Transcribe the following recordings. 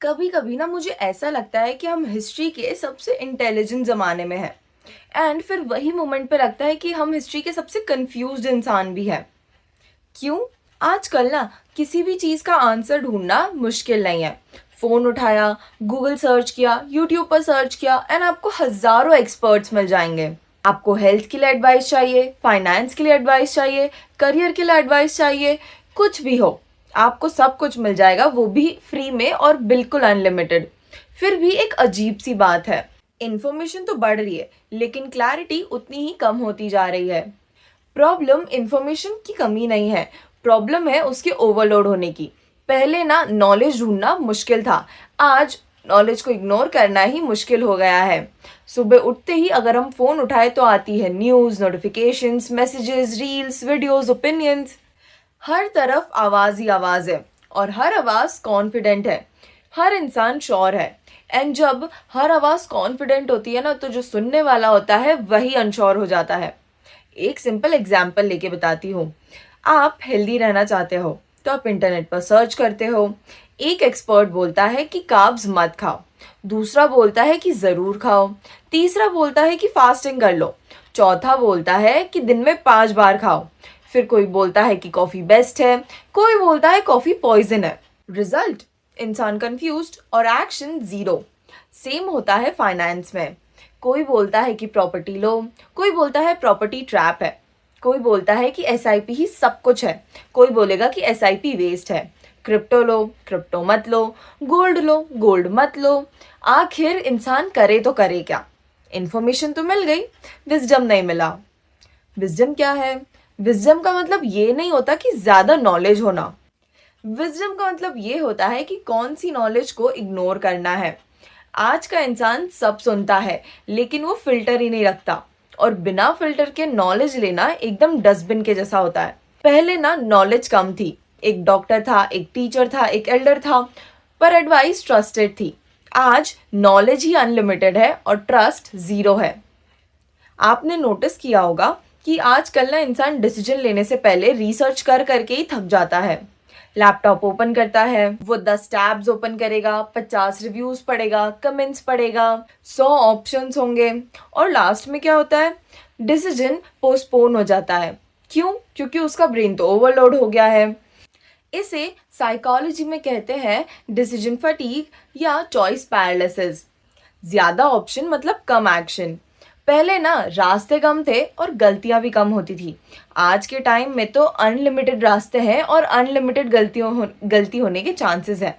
कभी कभी ना मुझे ऐसा लगता है कि हम हिस्ट्री के सबसे इंटेलिजेंट ज़माने में हैं। एंड फिर वही मोमेंट पे लगता है कि हम हिस्ट्री के सबसे कंफ्यूज्ड इंसान भी हैं। क्यों? आजकल ना किसी भी चीज़ का आंसर ढूंढना मुश्किल नहीं है। फ़ोन उठाया, गूगल सर्च किया, यूट्यूब पर सर्च किया एंड आपको हज़ारों एक्सपर्ट्स मिल जाएंगे। आपको हेल्थ के लिए एडवाइस चाहिए, फाइनेंस के लिए एडवाइस चाहिए, करियर के लिए एडवाइस चाहिए, कुछ भी हो, आपको सब कुछ मिल जाएगा, वो भी फ्री में और बिल्कुल अनलिमिटेड। फिर भी एक अजीब सी बात है, इन्फॉर्मेशन तो बढ़ रही है लेकिन क्लैरिटी उतनी ही कम होती जा रही है। प्रॉब्लम इन्फॉर्मेशन की कमी नहीं है, प्रॉब्लम है उसके ओवरलोड होने की। पहले ना नॉलेज ढूंढना मुश्किल था, आज नॉलेज को इग्नोर करना ही मुश्किल हो गया है। सुबह उठते ही अगर हम फ़ोन उठाए तो आती है news, notifications, messages, reels, videos, opinions. हर तरफ आवाज़ ही आवाज़ है और हर आवाज़ कॉन्फिडेंट है, हर इंसान श्योर है। एंड जब हर आवाज़ कॉन्फिडेंट होती है ना, तो जो सुनने वाला होता है वही अनश्योर हो जाता है। एक सिंपल एग्जाम्पल लेके बताती हूँ। आप हेल्दी रहना चाहते हो तो आप इंटरनेट पर सर्च करते हो। एक एक्सपर्ट बोलता है कि कार्ब्स मत खाओ, दूसरा बोलता है कि ज़रूर खाओ, तीसरा बोलता है कि फास्टिंग कर लो, चौथा बोलता है कि दिन में 5 बार खाओ। फिर कोई बोलता है कि कॉफ़ी बेस्ट है, कोई बोलता है कॉफ़ी पॉइजन है। रिजल्ट, इंसान कंफ्यूज्ड और एक्शन ज़ीरो। सेम होता है फाइनेंस में। कोई बोलता है कि प्रॉपर्टी लो, कोई बोलता है प्रॉपर्टी ट्रैप है, कोई बोलता है कि एसआईपी ही सब कुछ है, कोई बोलेगा कि एसआईपी वेस्ट है। क्रिप्टो लो, क्रिप्टो मत लो, गोल्ड लो, गोल्ड मत लो। आखिर इंसान करे तो करे क्या? इन्फॉर्मेशन तो मिल गई, विजडम नहीं मिला। विजडम क्या है? विजडम का मतलब ये नहीं होता कि ज्यादा नॉलेज होना। विजडम का मतलब ये होता है कि कौन सी नॉलेज को इग्नोर करना है। आज का इंसान सब सुनता है लेकिन वो फिल्टर ही नहीं रखता, और बिना फिल्टर के नॉलेज लेना एकदम डस्टबिन के जैसा होता है। पहले ना नॉलेज कम थी, एक डॉक्टर था, एक टीचर था, एक एल्डर था, पर एडवाइस ट्रस्टेड थी। आज नॉलेज ही अनलिमिटेड है और ट्रस्ट ज़ीरो है। आपने नोटिस किया होगा कि आजकल ना इंसान डिसीजन लेने से पहले रिसर्च कर करके ही थक जाता है। लैपटॉप ओपन करता है, वो 10 टैब्स ओपन करेगा, 50 रिव्यूज पढ़ेगा, कमेंट्स पढ़ेगा, 100 ऑप्शंस होंगे, और लास्ट में क्या होता है? डिसीजन पोस्टपोन हो जाता है। क्यों? क्योंकि उसका ब्रेन तो ओवरलोड हो गया है। इसे साइकोलॉजी में कहते हैं डिसीजन फटीग या चॉइस पैरालिसिस। ज्यादा ऑप्शन मतलब कम एक्शन। पहले ना रास्ते कम थे और गलतियां भी कम होती थी। आज के टाइम में तो अनलिमिटेड रास्ते हैं और अनलिमिटेड गलती होने के चांसेस हैं।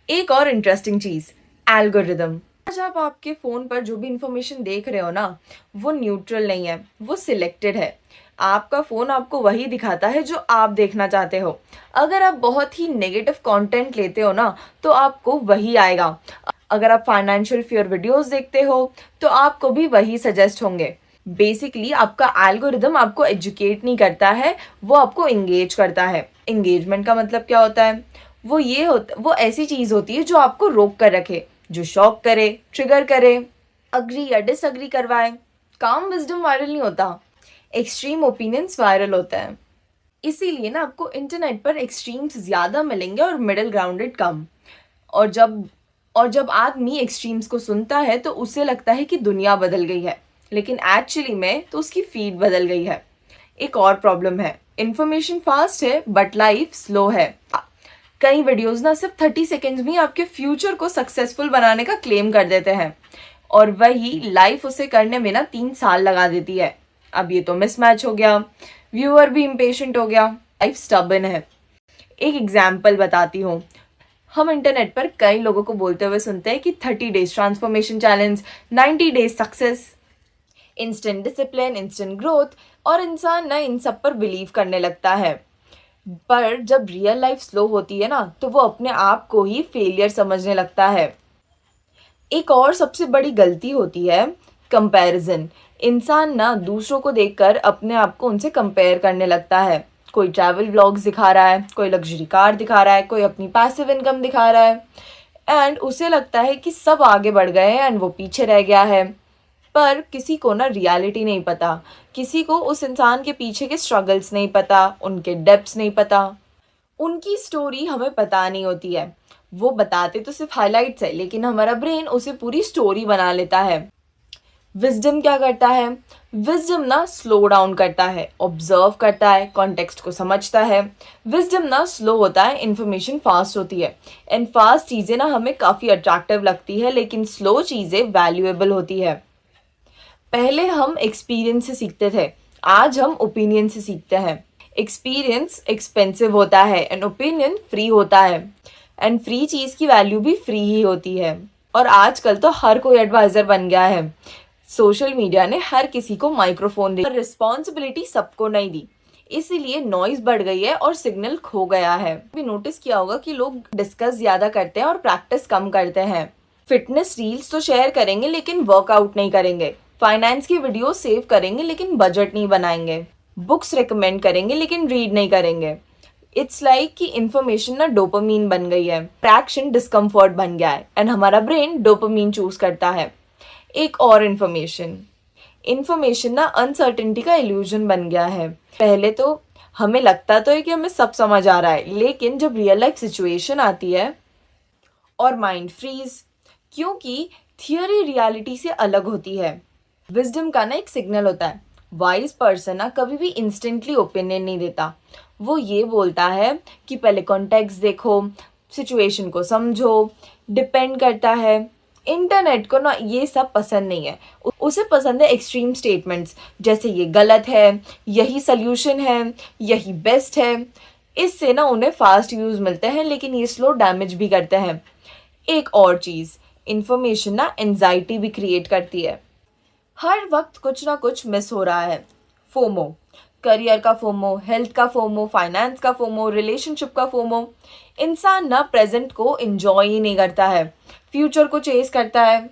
एक और इंटरेस्टिंग चीज, एल्गोरिदम। आज आप आपके फोन पर जो भी इंफॉर्मेशन देख रहे हो ना, वो न्यूट्रल नहीं है, वो सिलेक्टेड है। आपका फोन आपको वही दिखाता है जो आप देखना चाहते हो। अगर आप बहुत ही नेगेटिव कंटेंट लेते हो ना, तो आपको वही आएगा। अगर आप फाइनेंशियल फियर वीडियोस देखते हो तो आपको भी वही सजेस्ट होंगे। बेसिकली आपका एल्गोरिदम आपको एजुकेट नहीं करता है, वो आपको इंगेज करता है। इंगेजमेंट का मतलब क्या होता है? वो ऐसी चीज होती है जो आपको रोक कर रखे, जो शॉक करे, ट्रिगर करे, अग्री या डिसअग्री करवाए। काम विजडम वायरल नहीं होता, एक्सट्रीम ओपिनियंस वायरल होता है। इसीलिए ना आपको इंटरनेट पर एक्सट्रीम्स ज़्यादा मिलेंगे और मिडिल ग्राउंडेड कम। और जब और जब आदमी एक्सट्रीम्स को सुनता है तो उसे लगता है कि दुनिया बदल गई है, लेकिन एक्चुअली में तो उसकी फीड बदल गई है। एक और प्रॉब्लम है, इंफॉर्मेशन फास्ट है बट लाइफ स्लो है। कई वीडियोस ना सिर्फ 30 सेकेंड्स में आपके फ्यूचर को सक्सेसफुल बनाने का क्लेम कर देते हैं, और वही लाइफ उसे करने में ना 3 साल लगा देती है। अब ये तो मिसमैच हो गया, व्यूअर भी इम्पेशेंट हो गया, लाइफ स्टबन है। एक एग्जाम्पल बताती हूँ। हम इंटरनेट पर कई लोगों को बोलते हुए सुनते हैं कि 30 days transformation challenge, 90 days success, instant discipline, instant growth, और इंसान ना इन सब पर बिलीव करने लगता है। पर जब रियल लाइफ स्लो होती है ना, तो वो अपने आप को ही फेलियर समझने लगता है। एक और सबसे बड़ी गलती होती है कंपैरिजन। इंसान ना दूसरों को देखकर अपने आप को उनसे कंपेयर करने लगता है। कोई ट्रैवल व्लॉग्स दिखा रहा है, कोई लग्जरी कार दिखा रहा है, कोई अपनी पैसिव इनकम दिखा रहा है, एंड उसे लगता है कि सब आगे बढ़ गए हैं एंड वो पीछे रह गया है। पर किसी को ना रियलिटी नहीं पता, किसी को उस इंसान के पीछे के स्ट्रगल्स नहीं पता, उनके डेप्थ्स नहीं पता, उनकी स्टोरी हमें पता नहीं होती है। वो बताते तो सिर्फ हाइलाइट्स है, लेकिन हमारा ब्रेन उसे पूरी स्टोरी बना लेता है। विजडम क्या करता है? विजडम ना स्लो डाउन करता है, ऑब्जर्व करता है, कॉन्टेक्स्ट को समझता है। विजडम ना स्लो होता है, इंफॉर्मेशन फास्ट होती है। एंड फास्ट चीज़ें ना हमें काफ़ी अट्रैक्टिव लगती है, लेकिन स्लो चीज़ें वैल्यूएबल होती है। पहले हम एक्सपीरियंस से सीखते थे, आज हम ओपिनियन से सीखते हैं। एक्सपीरियंस एक्सपेंसिव होता है एंड ओपिनियन फ्री होता है। एंड फ्री चीज़ की वैल्यू भी फ्री ही होती है। और आजकल तो हर कोई एडवाइज़र बन गया है। सोशल मीडिया ने हर किसी को माइक्रोफोन दी, रिस्पॉन्सिबिलिटी सबको नहीं दी, इसीलिए नॉइज बढ़ गई है और सिग्नल खो गया है। भी नोटिस किया होगा कि लोग डिस्कस ज्यादा करते हैं और प्रैक्टिस कम करते हैं। फिटनेस रील्स तो शेयर करेंगे लेकिन वर्कआउट नहीं करेंगे। फाइनेंस की वीडियो सेव करेंगे लेकिन बजट नहीं बनाएंगे। बुक्स रिकमेंड करेंगे लेकिन रीड नहीं करेंगे। इट्स लाइक कि इन्फॉर्मेशन ना डोपामीन बन गई है, ट्रैक्शन डिस्कम्फर्ट बन गया है एंड हमारा ब्रेन डोपामीन चूज करता है। एक और इन्फॉर्मेशन ना अनसर्टेनिटी का इल्यूजन बन गया है। पहले तो हमें लगता तो है कि हमें सब समझ आ रहा है, लेकिन जब रियल लाइफ सिचुएशन आती है और माइंड फ्रीज, क्योंकि थियोरी रियलिटी से अलग होती है। विजडम का ना एक सिग्नल होता है। वाइज पर्सन ना कभी भी इंस्टेंटली ओपिनियन नहीं देता। वो ये बोलता है कि पहले कॉन्टेक्स्ट देखो, सिचुएशन को समझो, डिपेंड करता है। इंटरनेट को ना ये सब पसंद नहीं है। उसे पसंद है एक्सट्रीम स्टेटमेंट्स, जैसे ये गलत है, यही सल्यूशन है, यही बेस्ट है। इससे ना उन्हें फास्ट व्यूज मिलते हैं, लेकिन ये स्लो डैमेज भी करते हैं। एक और चीज़, इंफॉर्मेशन ना एंजाइटी भी क्रिएट करती है। हर वक्त कुछ ना कुछ मिस हो रहा है। फोमो, करियर का फोमो, हेल्थ का फोमो, फाइनेंस का फोमो, रिलेशनशिप का फोमो। इंसान ना प्रेजेंट को एंजॉय ही नहीं करता है, फ्यूचर को चेस करता है।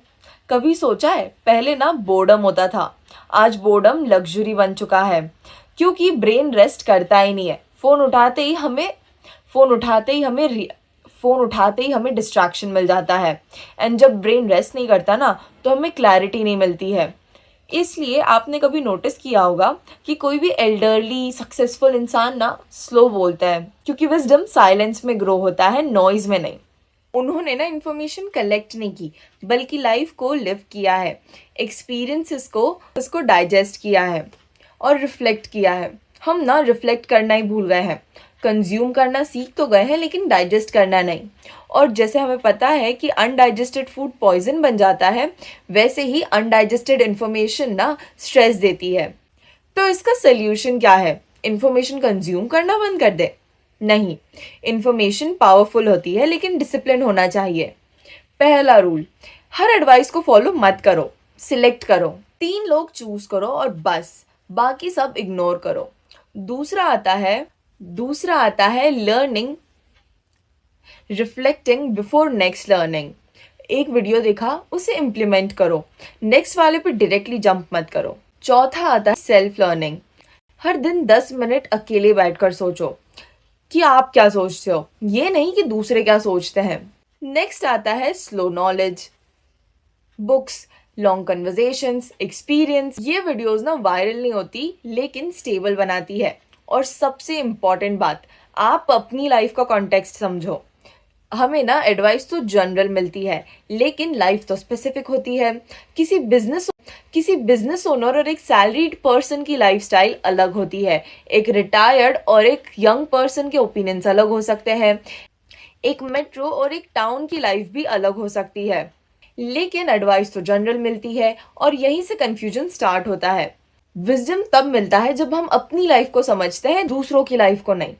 कभी सोचा है पहले ना बोर्डम होता था, आज बोर्डम लग्जरी बन चुका है, क्योंकि ब्रेन रेस्ट करता ही नहीं है। फोन उठाते ही हमें डिस्ट्रैक्शन मिल जाता है। एंड जब ब्रेन रेस्ट नहीं करता ना, तो हमें क्लैरिटी नहीं मिलती है। इसलिए आपने कभी नोटिस किया होगा कि कोई भी एल्डरली सक्सेसफुल इंसान ना स्लो बोलता है, क्योंकि विजडम साइलेंस में ग्रो होता है, नॉइज में नहीं। उन्होंने ना इन्फॉर्मेशन कलेक्ट नहीं की, बल्कि लाइफ को लिव किया है, एक्सपीरियंसेस को इसको डाइजेस्ट किया है और रिफ्लेक्ट किया है। हम ना रिफ्लेक्ट करना ही भूल गए हैं। कंज्यूम करना सीख तो गए हैं, लेकिन डाइजेस्ट करना नहीं। और जैसे हमें पता है कि अनडाइजेस्टेड फूड पॉइजन बन जाता है, वैसे ही अनडाइजेस्टेड इन्फॉर्मेशन ना स्ट्रेस देती है। तो इसका सोल्यूशन क्या है? इन्फॉर्मेशन कंज्यूम करना बंद कर दे? नहीं, इन्फॉर्मेशन पावरफुल होती है, लेकिन डिसिप्लिन होना चाहिए। पहला रूल, हर एडवाइस को फॉलो मत करो, सिलेक्ट करो। 3 लोग चूज करो और बस, बाकी सब इग्नोर करो। दूसरा आता है learning, reflecting before next learning. एक वीडियो देखा, उसे इम्प्लीमेंट करो, नेक्स्ट वाले पे डायरेक्टली जंप मत करो। चौथा आता है सेल्फ लर्निंग। हर दिन 10 मिनट अकेले बैठकर सोचो कि आप क्या सोचते हो, ये नहीं कि दूसरे क्या सोचते हैं। नेक्स्ट आता है slow knowledge, books, long conversations, experience. ये वीडियोस ना वायरल नहीं होती, लेकिन स्टेबल बनाती है। और सबसे इम्पॉर्टेंट बात, आप अपनी लाइफ का कॉन्टेक्स्ट समझो। हमें ना एडवाइस तो जनरल मिलती है, लेकिन लाइफ तो स्पेसिफिक होती है। किसी बिजनेस ओनर और एक सैलरीड पर्सन की लाइफस्टाइल अलग होती है। एक रिटायर्ड और एक यंग पर्सन के ओपिनियंस अलग हो सकते हैं। एक मेट्रो और एक टाउन की लाइफ भी अलग हो सकती है। लेकिन एडवाइस तो जनरल मिलती है, और यहीं से कंफ्यूजन स्टार्ट होता है। विजडम तब मिलता है जब हम अपनी लाइफ को समझते हैं, दूसरों की लाइफ को नहीं।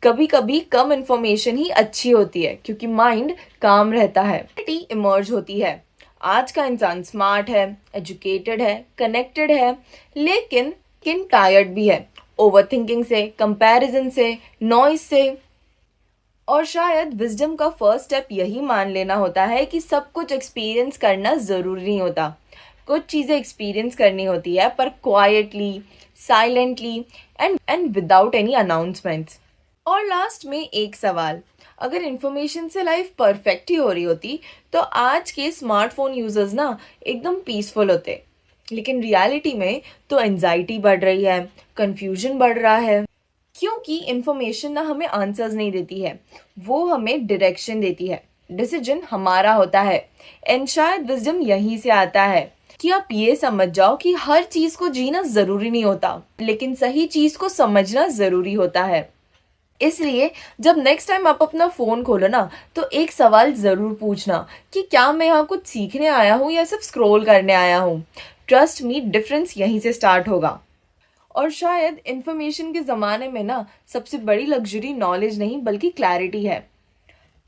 कभी कभी कम इंफॉर्मेशन ही अच्छी होती है, क्योंकि माइंड काम रहता है, इमर्ज होती है। आज का इंसान स्मार्ट है, एजुकेटेड है, कनेक्टेड है, लेकिन टायर्ड भी है, ओवरथिंकिंग से, कंपैरिजन से, नॉइज से। और शायद विजडम का फर्स्ट स्टेप यही मान लेना होता है कि सब कुछ एक्सपीरियंस करना ज़रूरी नहीं होता। कुछ चीज़ें एक्सपीरियंस करनी होती है, पर quietly, silently and without any announcements. और लास्ट में एक सवाल, अगर इन्फॉर्मेशन से लाइफ परफेक्ट ही हो रही होती, तो आज के स्मार्टफोन यूजर्स ना एकदम पीसफुल होते। लेकिन रियलिटी में तो एंजाइटी बढ़ रही है, कंफ्यूजन बढ़ रहा है, क्योंकि इंफॉर्मेशन ना हमें आंसर्स नहीं देती है, वो हमें डायरेक्शन देती है। डिसीजन हमारा होता है। एंड शायद विजडम यहीं से आता है कि आप ये समझ जाओ कि हर चीज को जीना जरूरी नहीं होता, लेकिन सही चीज को समझना जरूरी होता है। इसलिए जब नेक्स्ट टाइम आप अपना फोन खोलो ना, तो एक सवाल जरूर पूछना कि क्या मैं यहाँ कुछ सीखने आया हूँ या सिर्फ स्क्रॉल करने आया हूँ। ट्रस्ट मी, डिफरेंस यहीं से स्टार्ट होगा। और शायद इंफॉर्मेशन के ज़माने में ना सबसे बड़ी लग्जरी नॉलेज नहीं बल्कि क्लैरिटी है।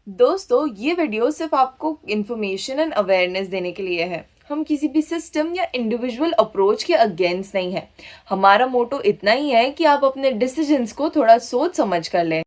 दोस्तों, ये वीडियो सिर्फ आपको इंफॉर्मेशन एंड अवेयरनेस देने के लिए है। हम किसी भी सिस्टम या इंडिविजुअल अप्रोच के अगेंस्ट नहीं है। हमारा मोटो इतना ही है कि आप अपने डिसीजंस को थोड़ा सोच समझ कर लें।